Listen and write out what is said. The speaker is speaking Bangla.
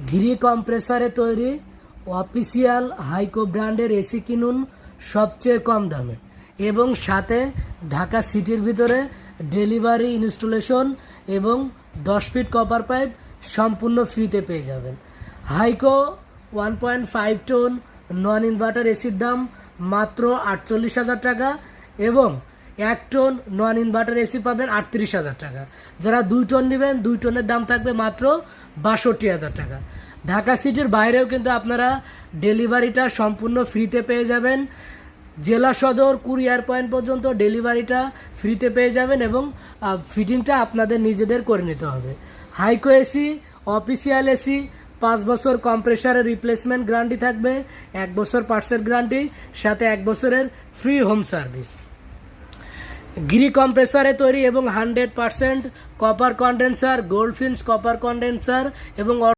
গিরি কম্প্রেসারে তৈরি অফিসিয়াল হাইকো ব্র্যান্ডের এসি কিনুন সবচেয়ে কম দামে এবং সাথে ঢাকা সিটির ভিতরে ডেলিভারি ইনস্টলেশন এবং 10 ফিট কপার পাইপ সম্পূর্ণ ফ্রিতে পেয়ে যাবেন। হাইকো 1.5 টন নন ইনভার্টার এসির দাম মাত্র 48,000 টাকা এবং 1 টন নন ইনভার্টার এসি পাবেন 38,000 টাকা। যারা 2 টন নেবেন 2 টনের দাম থাকবে মাত্র 62,000 টাকা। ঢাকা সিটির বাইরেও কিন্তু আপনারা ডেলিভারিটা সম্পূর্ণ ফ্রিতে পেয়ে যাবেন। জেলা সদর কুরিয়ার পয়েন্ট পর্যন্ত ডেলিভারিটা ফ্রিতে পেয়ে যাবেন এবং ফিটিংটা আপনাদের নিজেদের করে নিতে হবে। হাইকো এসি অফিসিয়াল এসি 5 বছর কম্প্রেসারের রিপ্লেসমেন্ট গ্যারান্টি থাকবে, 1 বছর পার্টসের গ্যারান্টি, সাথে 1 বছরের ফ্রি হোম সার্ভিস। গিরি কম্প্রেসারে তৈরি এবং 100% কপার কন্ডেন্সার, গোল্ডফিন্স কপার কন্ডেন্সার এবং